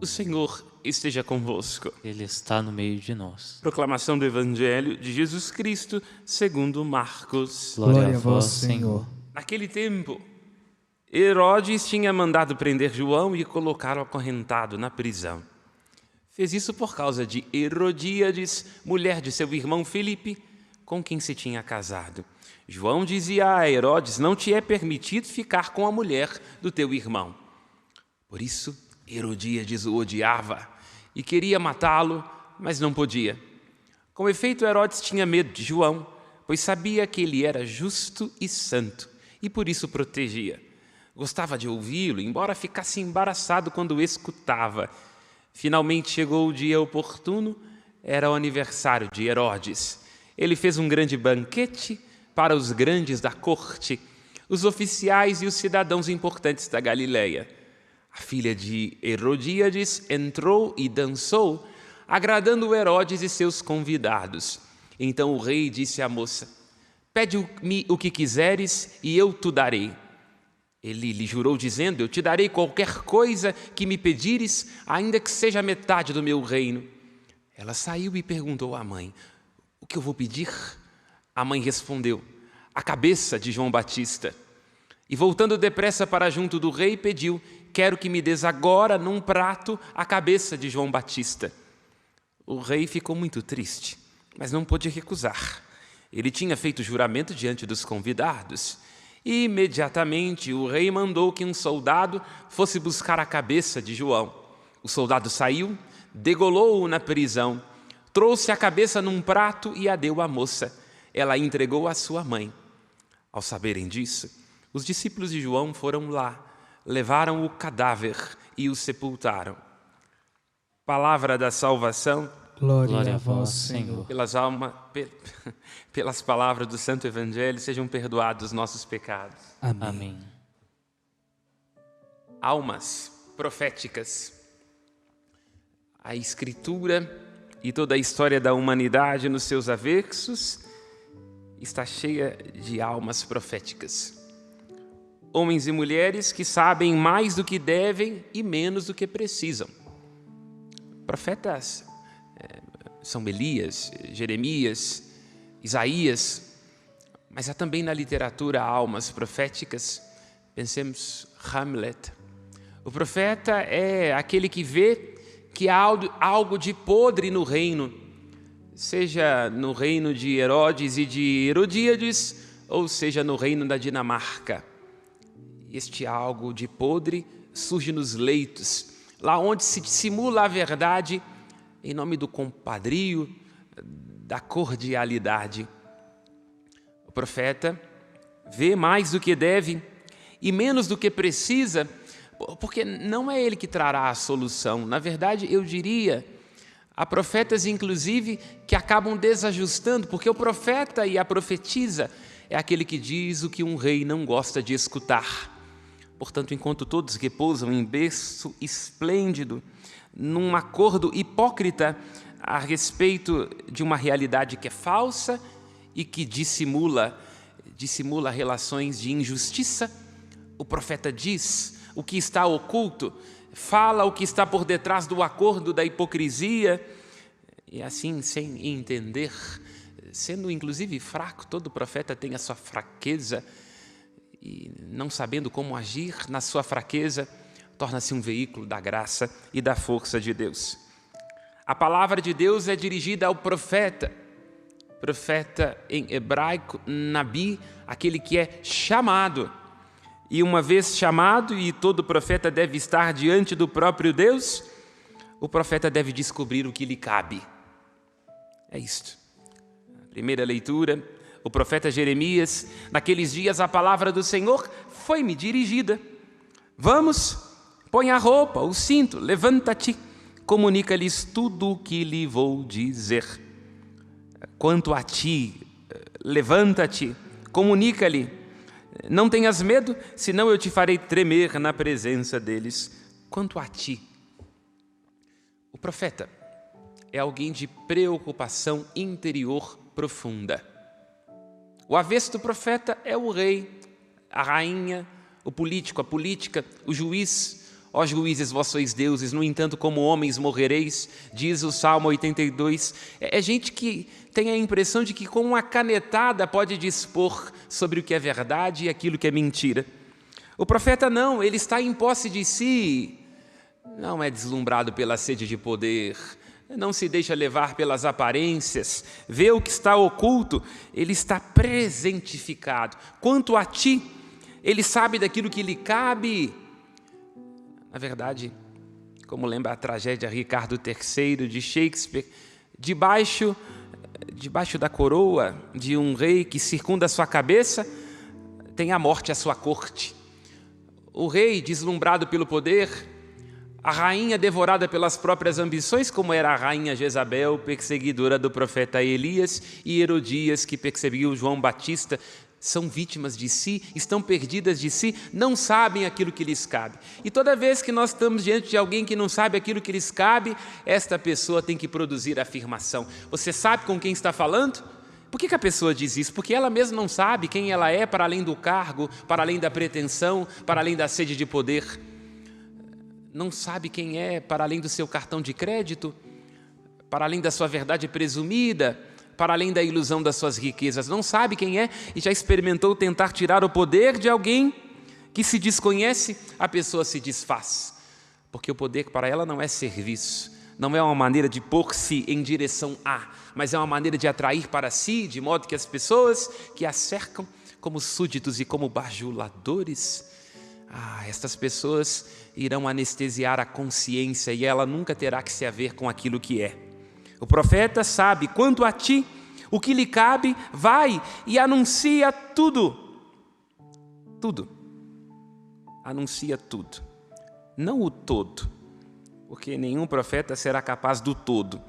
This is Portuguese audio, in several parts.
O Senhor esteja convosco. Ele está no meio de nós. Proclamação do Evangelho de Jesus Cristo, segundo Marcos. Glória a vós, Senhor. Naquele tempo, Herodes tinha mandado prender João e colocá-lo acorrentado na prisão. Fez isso por causa de Herodíades, mulher de seu irmão Filipe, com quem se tinha casado. João dizia a Herodes: não te é permitido ficar com a mulher do teu irmão. Por isso, Herodíades o odiava e queria matá-lo, mas não podia. Com efeito, Herodes tinha medo de João, pois sabia que ele era justo e santo, e por isso protegia. Gostava de ouvi-lo, embora ficasse embaraçado quando o escutava. Finalmente chegou o dia oportuno, era o aniversário de Herodes. Ele fez um grande banquete para os grandes da corte, os oficiais e os cidadãos importantes da Galileia. A filha de Herodíades entrou e dançou, agradando Herodes e seus convidados. Então o rei disse à moça: pede-me o que quiseres e eu te darei. Ele lhe jurou dizendo: eu te darei qualquer coisa que me pedires, ainda que seja metade do meu reino. Ela saiu e perguntou à mãe: o que eu vou pedir? A mãe respondeu: a cabeça de João Batista. E voltando depressa para junto do rei, pediu: quero que me des agora num prato a cabeça de João Batista. O rei ficou muito triste, mas não pôde recusar. Ele tinha feito juramento diante dos convidados. E imediatamente o rei mandou que um soldado fosse buscar a cabeça de João. O soldado saiu, degolou-o na prisão, trouxe a cabeça num prato e a deu à moça. Ela a entregou à sua mãe. Ao saberem disso, os discípulos de João foram lá, levaram o cadáver e o sepultaram. Palavra da salvação. Glória a vós, Senhor. Pelas palavras do Santo Evangelho, sejam perdoados os nossos pecados. Amém. Almas proféticas. A Escritura e toda a história da humanidade nos seus avexos está cheia de almas proféticas. Homens e mulheres que sabem mais do que devem e menos do que precisam. Profetas são Elias, Jeremias, Isaías, mas há também na literatura almas proféticas. Pensemos Hamlet. O profeta é aquele que vê que há algo de podre no reino, seja no reino de Herodes e de Herodíades, ou seja no reino da Dinamarca. Este algo de podre surge nos leitos, lá onde se dissimula a verdade em nome do compadrio, da cordialidade. O profeta vê mais do que deve e menos do que precisa, porque não é ele que trará a solução. Na verdade, eu diria, há profetas, inclusive, que acabam desajustando, porque o profeta e a profetisa é aquele que diz o que um rei não gosta de escutar. Portanto, enquanto todos repousam em berço esplêndido, num acordo hipócrita a respeito de uma realidade que é falsa e que dissimula relações de injustiça, o profeta diz o que está oculto, fala o que está por detrás do acordo da hipocrisia, e assim, sem entender, sendo inclusive fraco, todo profeta tem a sua fraqueza, e não sabendo como agir na sua fraqueza, torna-se um veículo da graça e da força de Deus. A palavra de Deus é dirigida ao profeta. Profeta em hebraico, Nabi, aquele que é chamado. E uma vez chamado, e todo profeta deve estar diante do próprio Deus, o profeta deve descobrir o que lhe cabe. É isto. Primeira leitura, o profeta Jeremias: naqueles dias a palavra do Senhor foi-me dirigida. Vamos, põe a roupa, o cinto, levanta-te, comunica-lhes tudo o que lhe vou dizer. Quanto a ti, levanta-te, comunica-lhe. Não tenhas medo, senão eu te farei tremer na presença deles. Quanto a ti. O profeta é alguém de preocupação interior profunda. O avesso do profeta é o rei, a rainha, o político, a política, o juiz, Ó juízes, vós sois deuses, no entanto como homens morrereis, diz o Salmo 82. É gente que tem a impressão de que com uma canetada pode dispor sobre o que é verdade e aquilo que é mentira. O profeta não, ele está em posse de si, não é deslumbrado pela sede de poder, não se deixa levar pelas aparências, vê o que está oculto, ele está presentificado. Quanto a ti, ele sabe daquilo que lhe cabe. Na verdade, como lembra a tragédia Ricardo III de Shakespeare, debaixo da coroa de um rei que circunda a sua cabeça, tem a morte à sua corte. O rei deslumbrado pelo poder, a rainha devorada pelas próprias ambições, como era a rainha Jezabel, perseguidora do profeta Elias, e Herodias, que perseguiu João Batista, são vítimas de si, estão perdidas de si, não sabem aquilo que lhes cabe. E toda vez que nós estamos diante de alguém que não sabe aquilo que lhes cabe, esta pessoa tem que produzir afirmação. Você sabe com quem está falando? Por que a pessoa diz isso? Porque ela mesma não sabe quem ela é para além do cargo, para além da pretensão, para além da sede de poder. Não sabe quem é para além do seu cartão de crédito, para além da sua verdade presumida, para além da ilusão das suas riquezas. Não sabe quem é e já experimentou tentar tirar o poder de alguém que se desconhece, a pessoa se desfaz. Porque o poder para ela não é serviço, não é uma maneira de pôr-se em direção a, mas é uma maneira de atrair para si, de modo que as pessoas que a cercam como súditos e como bajuladores, estas pessoas irão anestesiar a consciência e ela nunca terá que se haver com aquilo que é. O profeta sabe, quanto a ti, o que lhe cabe, vai e anuncia tudo. Tudo. Anuncia tudo. Não o todo, porque nenhum profeta será capaz do todo,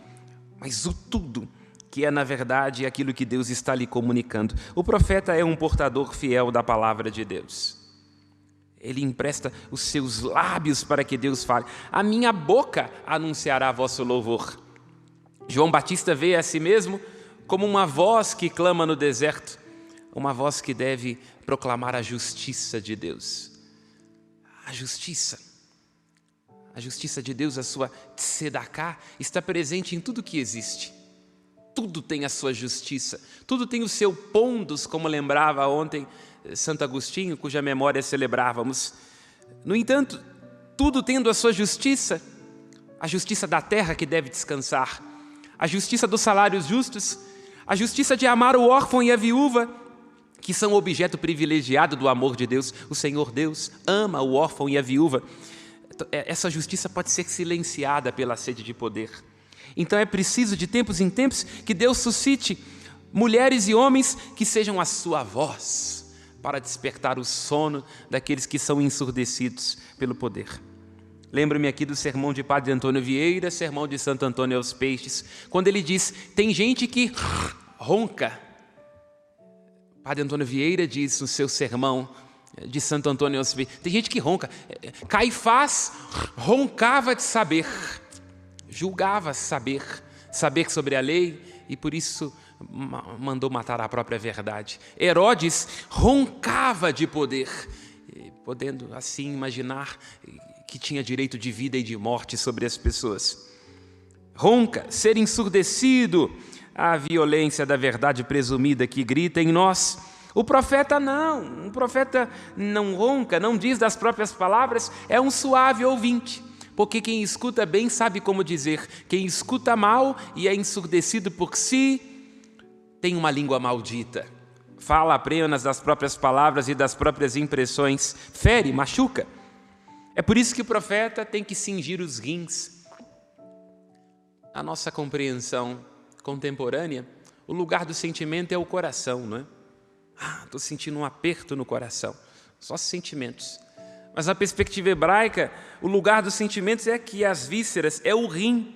mas o tudo, que é na verdade aquilo que Deus está lhe comunicando. O profeta é um portador fiel da palavra de Deus. Ele empresta os seus lábios para que Deus fale. A minha boca anunciará vosso louvor. João Batista vê a si mesmo como uma voz que clama no deserto, uma voz que deve proclamar a justiça de Deus. A justiça de Deus, a sua tzedaká, está presente em tudo que existe. Tudo tem a sua justiça, tudo tem o seu pondos, como lembrava ontem Santo Agostinho, cuja memória celebrávamos. No entanto, tudo tendo a sua justiça, a justiça da terra que deve descansar, a justiça dos salários justos, a justiça de amar o órfão e a viúva, que são objeto privilegiado do amor de Deus. O Senhor Deus ama o órfão e a viúva. Essa justiça pode ser silenciada pela sede de poder. Então é preciso, de tempos em tempos, que Deus suscite mulheres e homens que sejam a sua voz para despertar o sono daqueles que são ensurdecidos pelo poder. Lembro-me aqui do sermão de Padre Antônio Vieira, sermão de Santo Antônio aos Peixes, quando ele diz, tem gente que ronca. Padre Antônio Vieira diz no seu sermão de Santo Antônio aos Peixes, tem gente que ronca. Caifás roncava de saber, julgava saber sobre a lei e por isso mandou matar a própria verdade. Herodes roncava de poder, podendo assim imaginar que tinha direito de vida e de morte sobre as pessoas. Ronca, ser ensurdecido à violência da verdade presumida que grita em nós. O profeta não ronca, não diz das próprias palavras, é um suave ouvinte, porque quem escuta bem sabe como dizer, quem escuta mal e é ensurdecido por si, tem uma língua maldita, fala apenas das próprias palavras e das próprias impressões, fere, machuca. É por isso que o profeta tem que cingir os rins. A nossa compreensão contemporânea, o lugar do sentimento é o coração, não é? Estou sentindo um aperto no coração, só sentimentos. Mas na perspectiva hebraica, o lugar dos sentimentos é aqui, as vísceras, é o rim.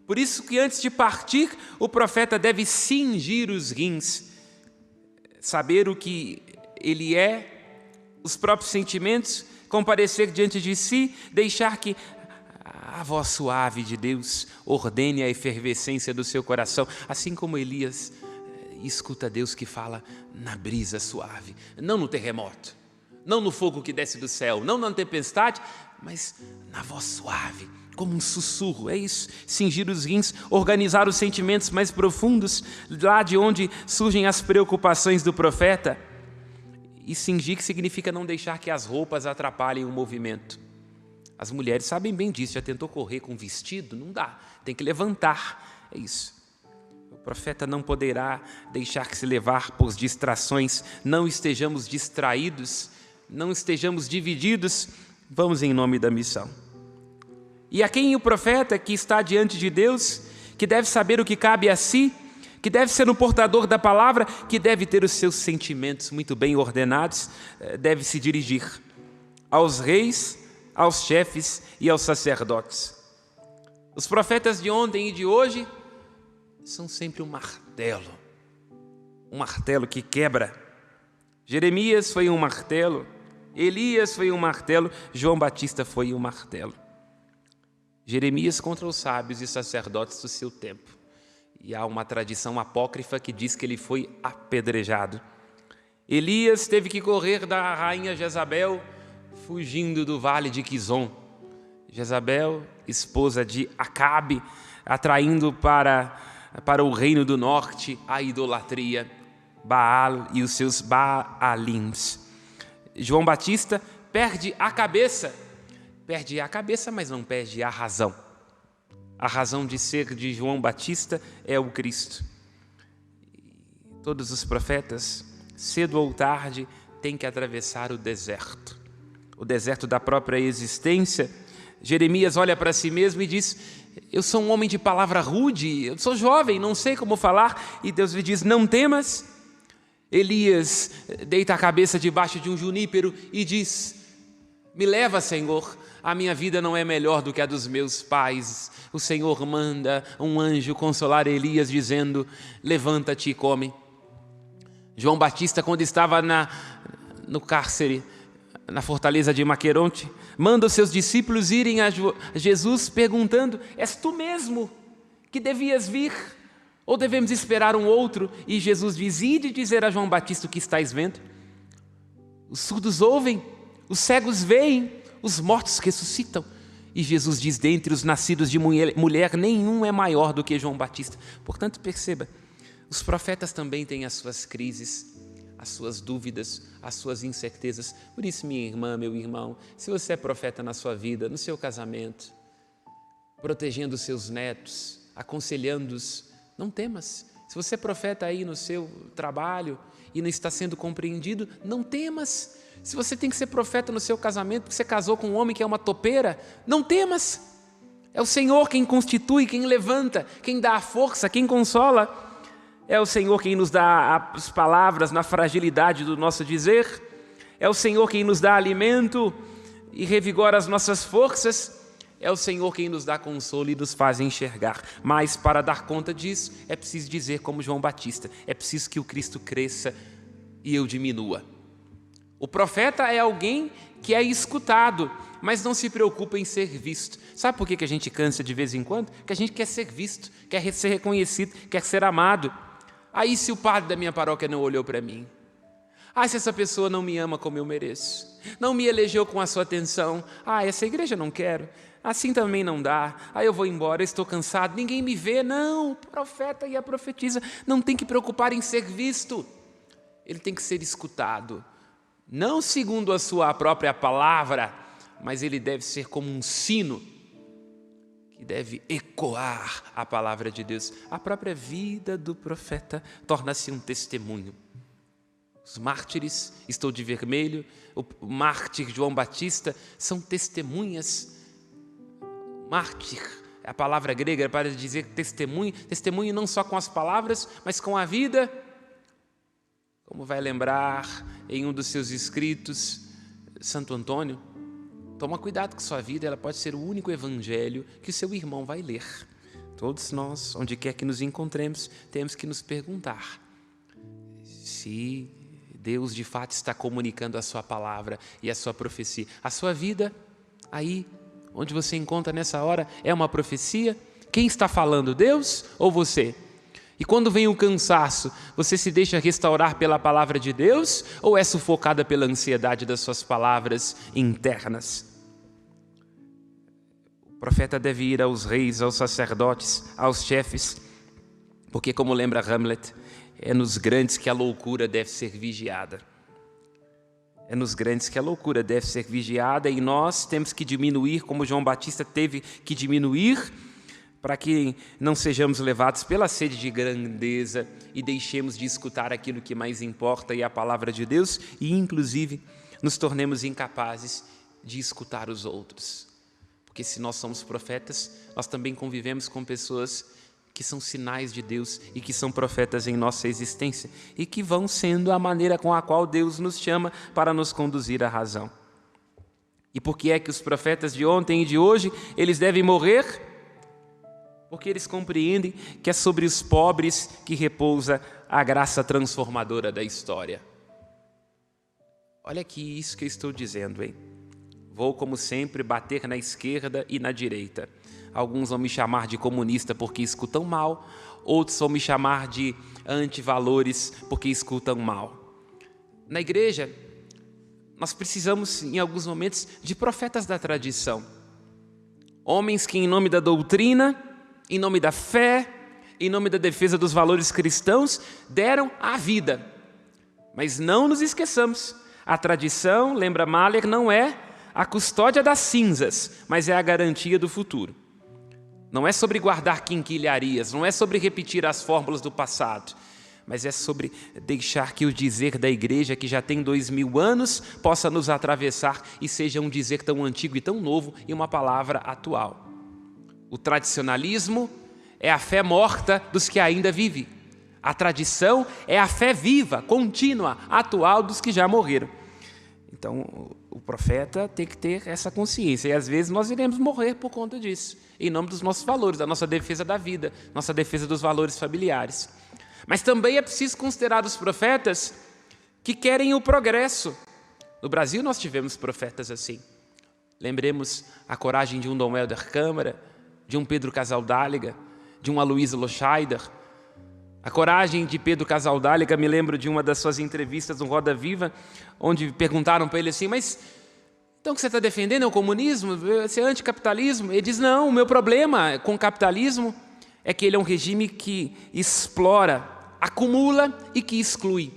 Por isso que antes de partir, o profeta deve cingir os rins, saber o que ele é, os próprios sentimentos, comparecer diante de si, deixar que a voz suave de Deus ordene a efervescência do seu coração, assim como Elias escuta Deus que fala na brisa suave, não no terremoto, não no fogo que desce do céu, não na tempestade, mas na voz suave, como um sussurro. É isso, cingir os rins, organizar os sentimentos mais profundos, lá de onde surgem as preocupações do profeta. E cingir que significa não deixar que as roupas atrapalhem o movimento. As mulheres sabem bem disso. Já tentou correr com vestido? Não dá, tem que levantar. É isso. O profeta não poderá deixar que se levar por distrações. Não estejamos distraídos, não estejamos divididos. Vamos em nome da missão. E a quem o profeta que está diante de Deus, que deve saber o que cabe a si, que deve ser um portador da palavra, que deve ter os seus sentimentos muito bem ordenados, deve se dirigir aos reis, aos chefes e aos sacerdotes. Os profetas de ontem e de hoje são sempre um martelo que quebra. Jeremias foi um martelo, Elias foi um martelo, João Batista foi um martelo. Jeremias contra os sábios e sacerdotes do seu tempo. E há uma tradição apócrifa que diz que ele foi apedrejado. Elias teve que correr da rainha Jezabel, fugindo do vale de Quizon. Jezabel, esposa de Acabe, atraindo para o reino do norte a idolatria, Baal e os seus Baalims. João Batista perde a cabeça, mas não perde a razão. A razão de ser de João Batista é o Cristo. Todos os profetas, cedo ou tarde, têm que atravessar o deserto da própria existência. Jeremias olha para si mesmo e diz: eu sou um homem de palavra rude, eu sou jovem, não sei como falar. E Deus lhe diz: não temas. Elias deita a cabeça debaixo de um junípero e diz: me leva, Senhor, a minha vida não é melhor do que a dos meus pais. O Senhor manda um anjo consolar Elias, dizendo: levanta-te e come. João Batista, quando estava no cárcere, na fortaleza de Maqueronte, manda os seus discípulos irem a Jesus perguntando: és tu mesmo que devias vir? Ou devemos esperar um outro? E Jesus diz: ide dizer a João Batista o que estáis vendo. Os surdos ouvem, os cegos veem, os mortos ressuscitam. E Jesus diz: dentre os nascidos de mulher, nenhum é maior do que João Batista. Portanto, perceba, os profetas também têm as suas crises, as suas dúvidas, as suas incertezas. Por isso, minha irmã, meu irmão, se você é profeta na sua vida, no seu casamento, protegendo os seus netos, aconselhando-os, não temas. Se você é profeta aí no seu trabalho e não está sendo compreendido, não temas. Se você tem que ser profeta no seu casamento porque você casou com um homem que é uma topeira, não temas. É o Senhor quem constitui, quem levanta, quem dá a força, quem consola. É o Senhor quem nos dá as palavras na fragilidade do nosso dizer. É o Senhor quem nos dá alimento e revigora as nossas forças. É o Senhor quem nos dá consolo e nos faz enxergar. Mas para dar conta disso, é preciso dizer como João Batista: é preciso que o Cristo cresça e eu diminua. O profeta é alguém que é escutado, mas não se preocupa em ser visto. Sabe por que a gente cansa de vez em quando? Porque a gente quer ser visto, quer ser reconhecido, quer ser amado. Aí se o padre da minha paróquia não olhou para mim, se essa pessoa não me ama como eu mereço, não me elegeu com a sua atenção, essa igreja não quero, assim também não dá, eu vou embora, eu estou cansado, ninguém me vê. Não, o profeta e a profetisa não tem que preocupar em ser visto, ele tem que ser escutado. Não segundo a sua própria palavra, mas ele deve ser como um sino que deve ecoar a palavra de Deus. A própria vida do profeta torna-se um testemunho. Os mártires, estou de vermelho, o mártir João Batista, são testemunhas. Mártir, a palavra grega para dizer testemunho não só com as palavras, mas com a vida. Como vai lembrar em um dos seus escritos, Santo Antônio, toma cuidado com sua vida, ela pode ser o único evangelho que o seu irmão vai ler. Todos nós, onde quer que nos encontremos, temos que nos perguntar se Deus de fato está comunicando a sua palavra e a sua profecia. A sua vida, aí onde você encontra nessa hora, é uma profecia? Quem está falando, Deus ou você? E quando vem o cansaço, você se deixa restaurar pela palavra de Deus ou é sufocada pela ansiedade das suas palavras internas? profeta deve ir aos reis, aos sacerdotes, aos chefes, porque, como lembra Hamlet, é nos grandes que a loucura deve ser vigiada. É nos grandes que a loucura deve ser vigiada, e nós temos que diminuir, como João Batista teve que diminuir, para que não sejamos levados pela sede de grandeza e deixemos de escutar aquilo que mais importa, e a palavra de Deus, e inclusive nos tornemos incapazes de escutar os outros. Porque se nós somos profetas, nós também convivemos com pessoas que são sinais de Deus e que são profetas em nossa existência e que vão sendo a maneira com a qual Deus nos chama para nos conduzir à razão. E por que é que os profetas de ontem e de hoje, eles devem morrer? Porque eles compreendem que é sobre os pobres que repousa a graça transformadora da história. Olha aqui isso que eu estou dizendo, hein? Vou, como sempre, bater na esquerda e na direita. Alguns vão me chamar de comunista porque escutam mal, outros vão me chamar de antivalores porque escutam mal. Na igreja, nós precisamos, em alguns momentos, de profetas da tradição. Homens que, em nome da doutrina, em nome da fé, em nome da defesa dos valores cristãos, deram a vida. Mas não nos esqueçamos, a tradição, lembra Mahler, não é a custódia das cinzas, mas é a garantia do futuro. Não é sobre guardar quinquilharias, não é sobre repetir as fórmulas do passado, mas é sobre deixar que o dizer da igreja, que já tem 2000 anos, possa nos atravessar e seja um dizer tão antigo e tão novo e uma palavra atual. O tradicionalismo é a fé morta dos que ainda vivem. A tradição é a fé viva, contínua, atual dos que já morreram. Então, o profeta tem que ter essa consciência. E às vezes nós iremos morrer por conta disso, em nome dos nossos valores, da nossa defesa da vida, nossa defesa dos valores familiares. Mas também é preciso considerar os profetas que querem o progresso. No Brasil nós tivemos profetas assim. Lembremos a coragem de um Dom Helder Câmara, de um Pedro Casaldáliga, de um Aloysio Loscheider. A coragem de Pedro Casaldáliga, me lembro de uma das suas entrevistas no Roda Viva, onde perguntaram para ele assim, mas então o que você está defendendo é o comunismo? Você é anticapitalismo? Ele diz, não, o meu problema com o capitalismo é que ele é um regime que explora, acumula e que exclui.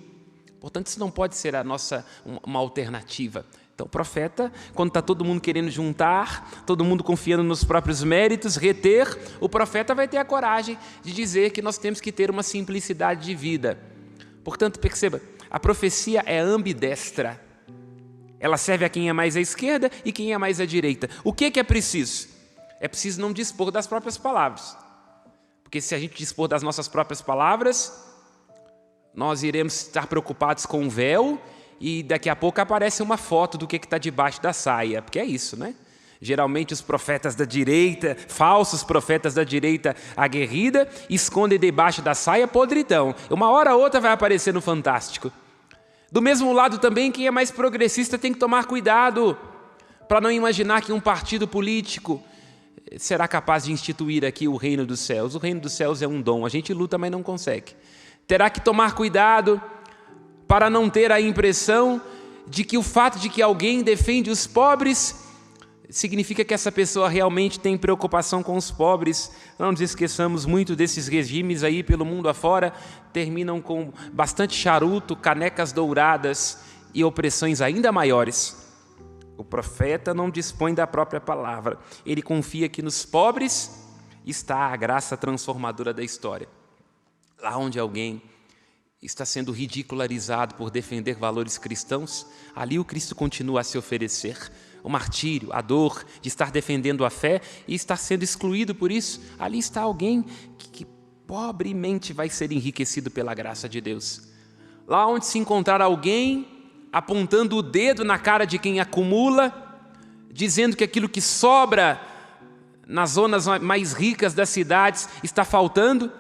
Portanto, isso não pode ser uma alternativa. Então, o profeta, quando está todo mundo querendo juntar, todo mundo confiando nos próprios méritos, reter, o profeta vai ter a coragem de dizer que nós temos que ter uma simplicidade de vida. Portanto, perceba, a profecia é ambidestra. Ela serve a quem é mais à esquerda e quem é mais à direita. O que é preciso? É preciso não dispor das próprias palavras. Porque se a gente dispor das nossas próprias palavras, nós iremos estar preocupados com o véu e daqui a pouco aparece uma foto do que está debaixo da saia, porque é isso, né? Geralmente os profetas da direita, falsos profetas da direita aguerrida, escondem debaixo da saia podridão. Uma hora ou outra vai aparecer no Fantástico. Do mesmo lado também, quem é mais progressista tem que tomar cuidado para não imaginar que um partido político será capaz de instituir aqui o reino dos céus. O reino dos céus é um dom, a gente luta, mas não consegue. Terá que tomar cuidado para não ter a impressão de que o fato de que alguém defende os pobres significa que essa pessoa realmente tem preocupação com os pobres. Não nos esqueçamos, muito desses regimes aí pelo mundo afora terminam com bastante charuto, canecas douradas e opressões ainda maiores. O profeta não dispõe da própria palavra. Ele confia que nos pobres está a graça transformadora da história. Lá onde alguém está sendo ridicularizado por defender valores cristãos, ali o Cristo continua a se oferecer. O martírio, a dor de estar defendendo a fé e estar sendo excluído por isso, ali está alguém que pobremente vai ser enriquecido pela graça de Deus. Lá onde se encontrar alguém apontando o dedo na cara de quem acumula, dizendo que aquilo que sobra nas zonas mais ricas das cidades está faltando,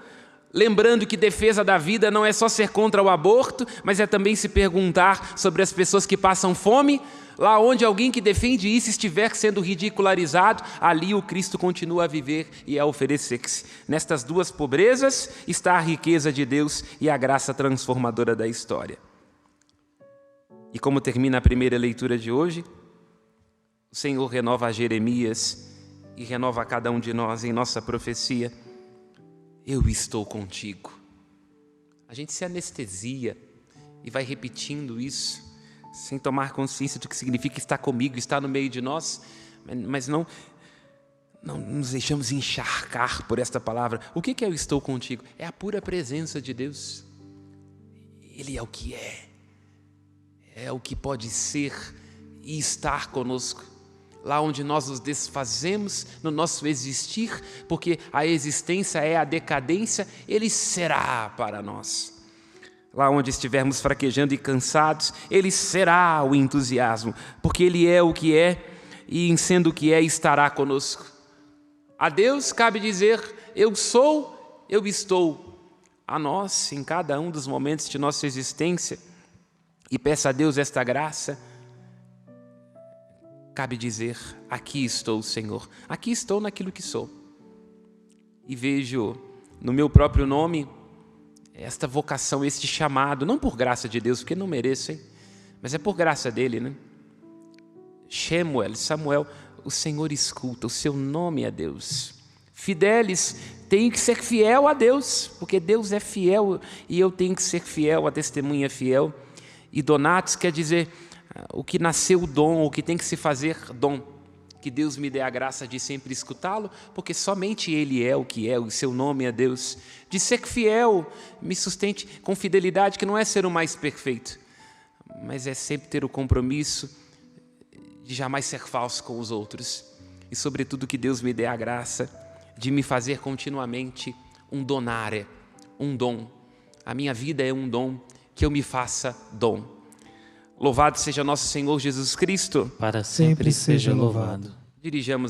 lembrando que defesa da vida não é só ser contra o aborto, mas é também se perguntar sobre as pessoas que passam fome. Lá onde alguém que defende isso estiver sendo ridicularizado, ali o Cristo continua a viver e a oferecer-se. Nestas duas pobrezas está a riqueza de Deus e a graça transformadora da história. E como termina a primeira leitura de hoje, o Senhor renova a Jeremias e renova a cada um de nós em nossa profecia: eu estou contigo. A gente se anestesia e vai repetindo isso, sem tomar consciência do que significa estar comigo, estar no meio de nós, mas não nos deixamos encharcar por esta palavra. O que é eu estou contigo? É a pura presença de Deus. Ele é o que é o que pode ser e estar conosco. Lá onde nós nos desfazemos no nosso existir, porque a existência é a decadência, Ele será para nós. Lá onde estivermos fraquejando e cansados, Ele será o entusiasmo, porque Ele é o que é, e em sendo o que é, estará conosco. A Deus cabe dizer: eu sou, eu estou. A nós, em cada um dos momentos de nossa existência, e peça a Deus esta graça, cabe dizer: aqui estou, Senhor, aqui estou naquilo que sou. E vejo no meu próprio nome esta vocação, este chamado, não por graça de Deus, porque não mereço, hein? Mas é por graça dele, né? Shemuel, Samuel, o Senhor escuta, o seu nome é Deus. Fidelis, tenho que ser fiel a Deus, porque Deus é fiel e eu tenho que ser fiel, a testemunha fiel. E donatus quer dizer o que nasceu dom, o que tem que se fazer dom. Que Deus me dê a graça de sempre escutá-lo, porque somente Ele é o que é, o seu nome é Deus. De ser fiel, me sustente com fidelidade, que não é ser o mais perfeito, mas é sempre ter o compromisso de jamais ser falso com os outros. E sobretudo que Deus me dê a graça de me fazer continuamente um donare, um dom. A minha vida é um dom, que eu me faça dom. Louvado seja nosso Senhor Jesus Cristo. Para sempre seja louvado. Dirijamos